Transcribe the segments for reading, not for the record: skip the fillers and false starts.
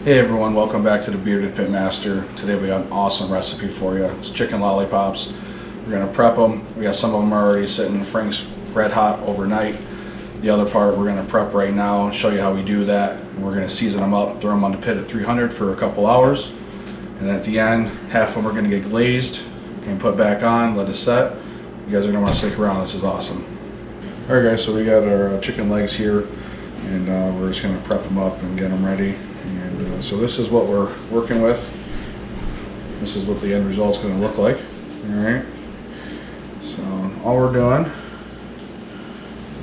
Hey everyone, welcome back to the Bearded Pitmaster. Today we got an awesome recipe for you. It's chicken lollipops. We're going to prep them. We got some of them already sitting in Frank's red hot overnight. The other part we're going to prep right now and show you how we do that. And we're going to season them up, throw them on the pit at 300 for a couple hours. And at the end, half of them are going to get glazed and put back on, let it set. You guys are going to want to stick around. This is awesome. Alright guys, so we got our chicken legs here, and we're just going to prep them up and get them ready. And so this is what we're working with. This is what the end result's going to look like. Alright. So all we're doing,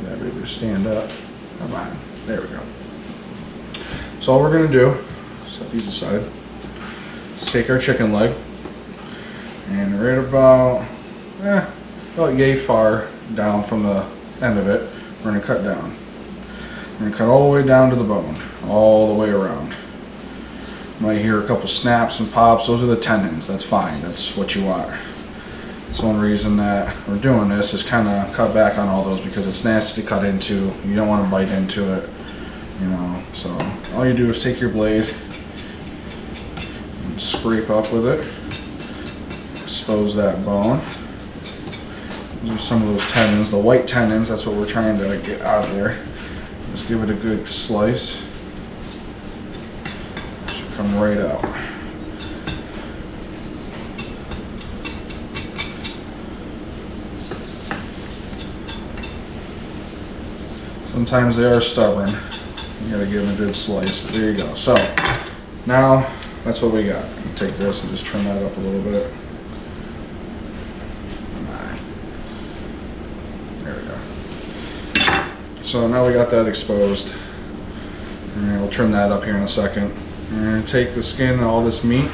that baby stand up. Come on. There we go. So all we're going to do, set these aside, is take our chicken leg and right about yay far down from the end of it, we're going to cut down. We're going to cut all the way down to the bone, all the way around. You might hear a couple snaps and pops. Those are the tendons. That's fine. That's what you want. That's one reason that we're doing this, is kind of cut back on all those because it's nasty to cut into. You don't want to bite into it, you know. So all you do is take your blade and scrape up with it. Expose that bone. Those are some of those tendons, the white tendons. That's what we're trying to get out of there. Just give it a good slice. Should come right out. Sometimes they are stubborn. You gotta give them a good slice. But there you go. So now that's what we got. Take this and just trim that up a little bit. There we go. So now we got that exposed. And we'll trim that up here in a second. And take the skin and all this meat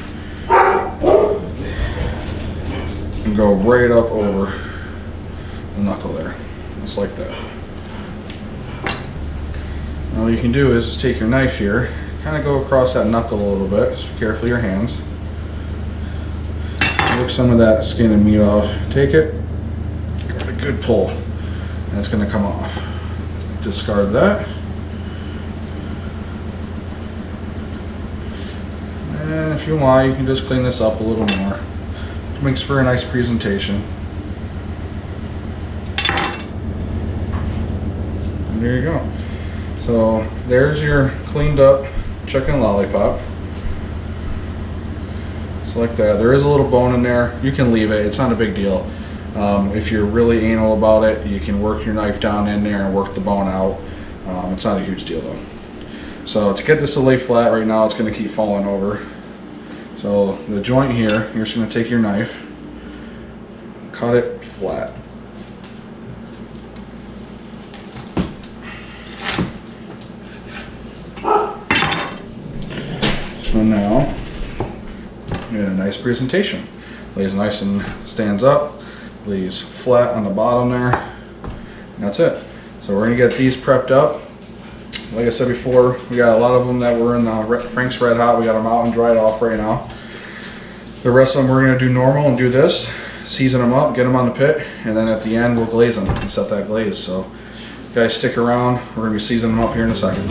and go right up over the knuckle there. Just like that. Now what you can do is just take your knife here, kind of go across that knuckle a little bit. Just be careful of your hands. Work some of that skin and meat off. Take it, give it a good pull, and it's going to come off. Discard that. And if you want, you can just clean this up a little more. It makes for a nice presentation. And there you go. So there's your cleaned up chicken lollipop. So like that. There is a little bone in there. You can leave it. It's not a big deal. If you're really anal about it, you can work your knife down in there and work the bone out. It's not a huge deal though. So to get this to lay flat right now, it's going to keep falling over. So the joint here, you're just going to take your knife, cut it flat. So now, you get a nice presentation. Lays nice and stands up. Lays flat on the bottom there. And that's it. So we're going to get these prepped up. Like I said before, we got a lot of them that were in Frank's Red Hot. We got them out and dried off right now. The rest of them we're going to do normal and do this. Season them up, get them on the pit, and then at the end we'll glaze them and set that glaze. So guys, stick around. We're going to be seasoning them up here in a second.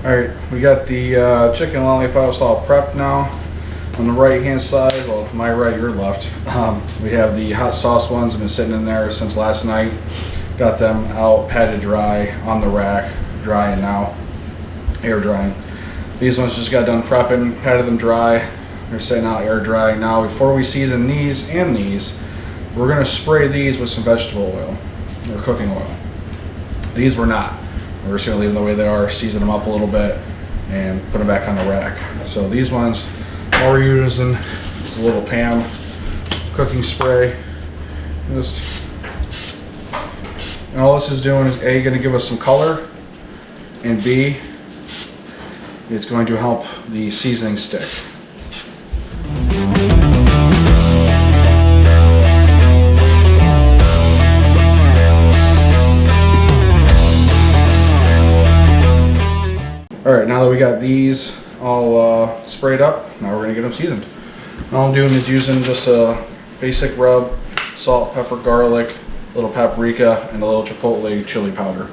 Alright, we got the chicken lollipops all prepped now. On the right hand side, well my right, your left, we have the hot sauce ones. I've been sitting in there since last night. Got them out, patted dry on the rack, drying now, air drying. These ones just got done prepping, patted them dry. They're sitting out air drying now. Before we season these and these, we're going to spray these with some vegetable oil or cooking oil. These were not. We're just gonna leave them the way they are, season them up a little bit, and put them back on the rack. So these ones, all we're using is a little Pam cooking spray. And all this is doing is A, gonna give us some color, and B, it's going to help the seasoning stick. Alright, now that we got these all sprayed up, now we're going to get them seasoned. All I'm doing is using just a basic rub, salt, pepper, garlic, a little paprika, and a little chipotle chili powder.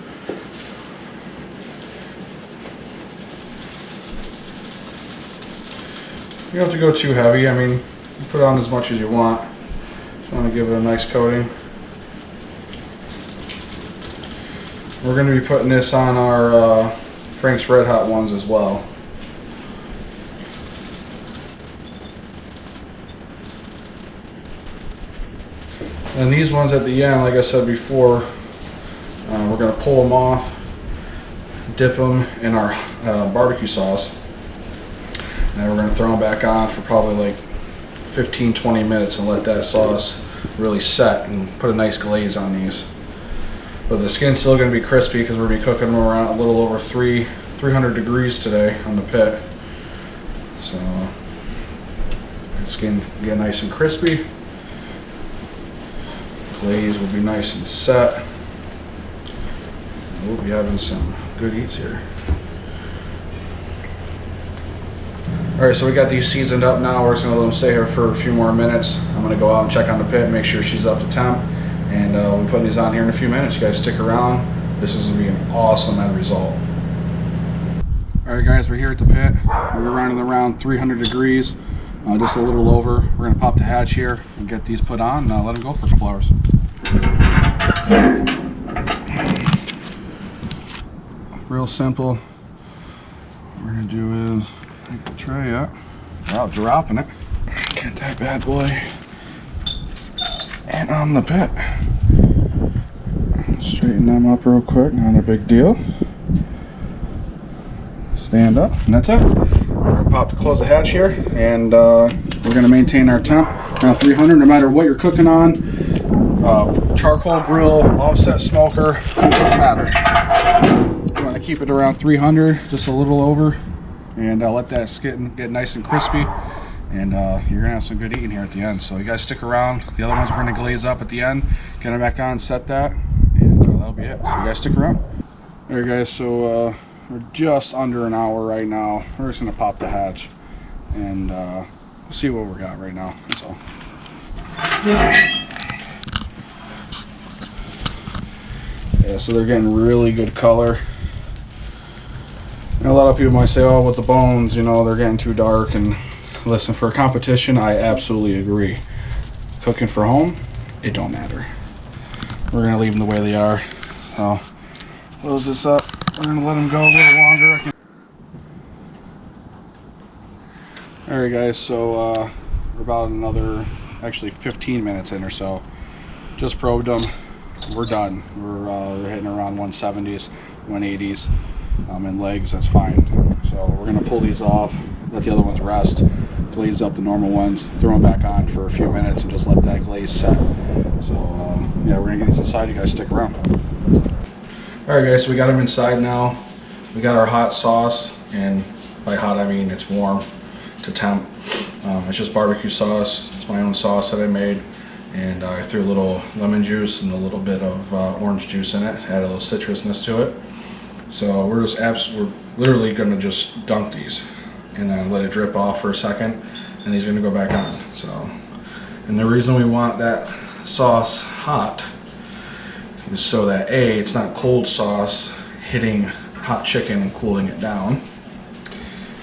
You don't have to go too heavy. I mean, you put on as much as you want. Just want to give it a nice coating. We're going to be putting this on our Frank's Red Hot ones as well. And these ones at the end, like I said before, we're going to pull them off, dip them in our barbecue sauce, and then we're going to throw them back on for probably like 15-20 minutes and let that sauce really set and put a nice glaze on these. But the skin's still going to be crispy because we're going to be cooking them around a little over 300 degrees today on the pit. So the skin will get nice and crispy. Glaze will be nice and set. We'll be having some good eats here. Alright, so we got these seasoned up now. We're just going to let them stay here for a few more minutes. I'm going to go out and check on the pit, make sure she's up to temp. And we'll be putting these on here in a few minutes. You guys stick around. This is going to be an awesome end result. Alright guys, we're here at the pit. We're running around 300 degrees, just a little over. We're going to pop the hatch here and get these put on and let them go for a couple hours. Real simple. What we're going to do is take the tray up. Without dropping it. Get that bad boy and on the pit. Straighten them up real quick, not a big deal. Stand up, and that's it. We're about to close the hatch here, and we're going to maintain our temp around 300 no matter what you're cooking on. Charcoal grill, offset smoker, it doesn't matter. You want to keep it around 300, just a little over, and let that skin get nice and crispy. And you're going to have some good eating here at the end. So you guys stick around. The other ones we're going to glaze up at the end, get them back on, set that, and that'll be it. So you guys stick around. Alright guys, so we're just under an hour right now. We're just going to pop the hatch and see what we got right now. That's all. Yeah, so they're getting really good color. And a lot of people might say, oh, with the bones, you know, they're getting too dark. And listen, for a competition, I absolutely agree. Cooking for home, it don't matter. We're going to leave them the way they are. So, close this up. We're going to let them go a little longer. Alright guys, so we're about another, actually 15 minutes in or so. Just probed them. We're done. We're hitting around 170s, 180s. In legs, that's fine. So we're going to pull these off, let the other ones rest, glaze up the normal ones, throw them back on for a few minutes and just let that glaze set. So yeah, we're going to get these inside. You guys stick around. Alright guys, so we got them inside now. We got our hot sauce, and by hot I mean it's warm to temp. It's just barbecue sauce. It's my own sauce that I made, and I threw a little lemon juice and a little bit of orange juice in it, add a little citrusness to it. So we're literally going to just dunk these and then let it drip off for a second, and these are going to go back on. So, and the reason we want that sauce hot is so that A, it's not cold sauce hitting hot chicken and cooling it down,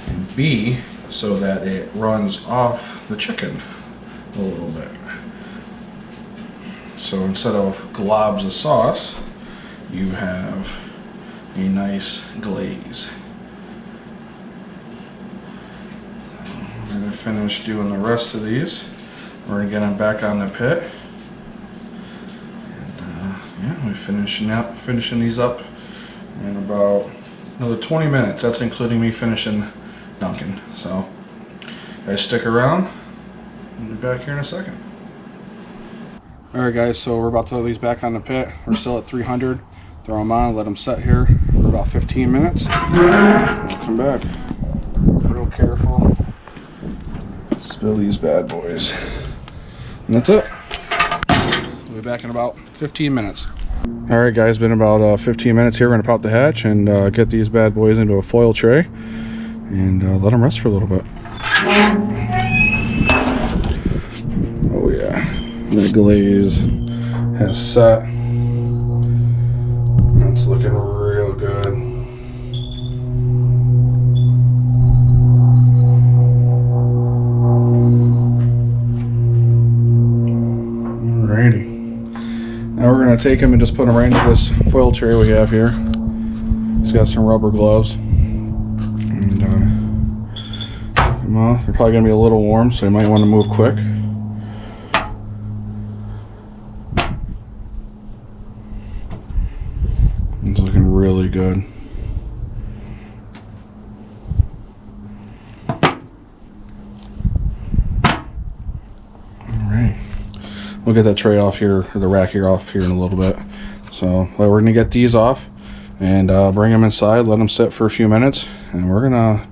and B, so that it runs off the chicken a little bit. So instead of globs of sauce, you have a nice glaze. We're going to finish doing the rest of these. We're going to get them back on the pit. And yeah, we're finishing these up in about another 20 minutes. That's including me finishing dunking. So guys, stick around. We'll be back here in a second. Alright guys, so we're about to throw these back on the pit. We're still at 300. Throw them on, let them set here for about 15 minutes. We'll come back. Real careful. Spill these bad boys. And that's it. We'll be back in about 15 minutes. Alright guys, been about 15 minutes here. We're going to pop the hatch and get these bad boys into a foil tray and let them rest for a little bit. Oh yeah, the glaze has set. It's looking real good. Alrighty. Now we're going to take them and just put them right into this foil tray we have here. It's got some rubber gloves. And they're probably going to be a little warm, so you might want to move quick. It's looking really good. Alright. We'll get that tray off here, or the rack here off here in a little bit. So we're going to get these off and bring them inside, let them sit for a few minutes, and we're going to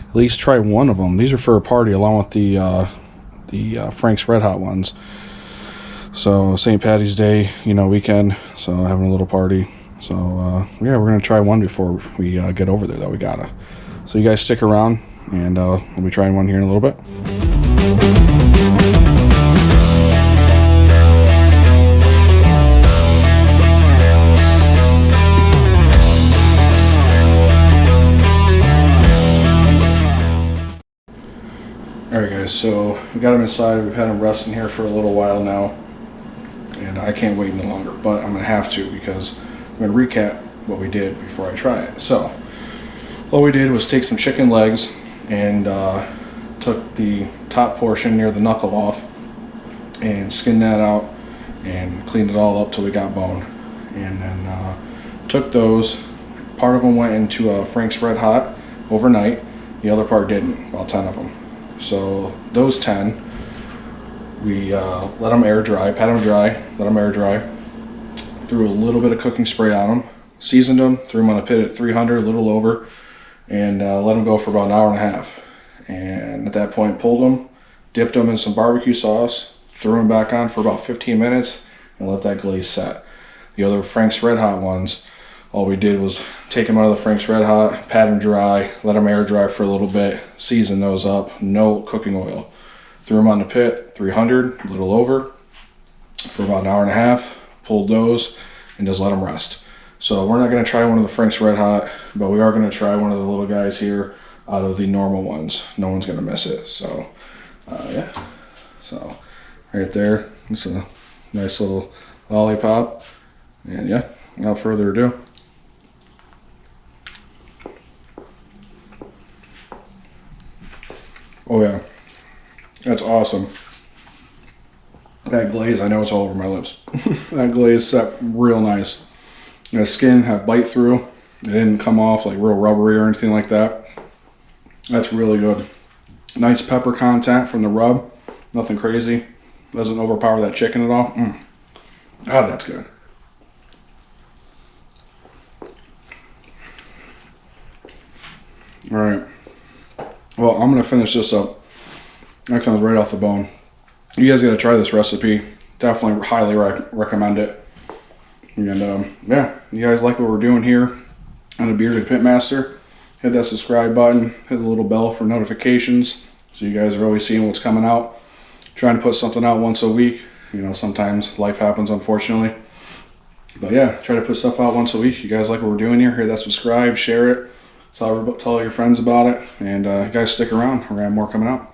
at least try one of them. These are for a party along with the Frank's Red Hot ones. So St. Patty's Day, weekend, so having a little party. So yeah, we're going to try one before we get over there, though. We gotta. So you guys stick around, and we'll be trying one here in a little bit. Alright guys, so we got them inside. We've had them resting here for a little while now, and I can't wait any longer, but I'm going to have to because I'm going to recap what we did before I try it. So all we did was take some chicken legs and took the top portion near the knuckle off and skinned that out and cleaned it all up till we got bone, and then took those. Part of them went into Frank's Red Hot overnight, the other part didn't, about 10 of them. So those 10, we let them air dry, pat them dry, let them air dry, threw a little bit of cooking spray on them, seasoned them, threw them on a pit at 300, a little over, and let them go for about an hour and a half. And at that point, pulled them, dipped them in some barbecue sauce, threw them back on for about 15 minutes, and let that glaze set. The other Frank's Red Hot ones, all we did was take them out of the Frank's Red Hot, pat them dry, let them air dry for a little bit, season those up, no cooking oil. Threw them on the pit, 300, a little over, for about an hour and a half, pulled those, and just let them rest. So we're not going to try one of the Frank's Red Hot, but we are going to try one of the little guys here out of the normal ones. No one's going to miss it. So, yeah. So, right there, it's a nice little lollipop. And yeah, without further ado, oh yeah, that's awesome. That glaze, I know it's all over my lips. That glaze set real nice. The skin had bite through. It didn't come off like real rubbery or anything like that. That's really good. Nice pepper content from the rub. Nothing crazy. Doesn't overpower that chicken at all. God, that's good. All right. Well, I'm going to finish this up. That comes right off the bone. You guys got to try this recipe. Definitely highly recommend it. And yeah, you guys like what we're doing here on the Bearded Pitmaster, hit that subscribe button, hit the little bell for notifications so you guys are always seeing what's coming out. Trying to put something out once a week. Sometimes life happens, unfortunately. But yeah, try to put stuff out once a week. You guys like what we're doing here, hit that subscribe, share it, tell your friends about it, and you guys stick around. We're going to have more coming out.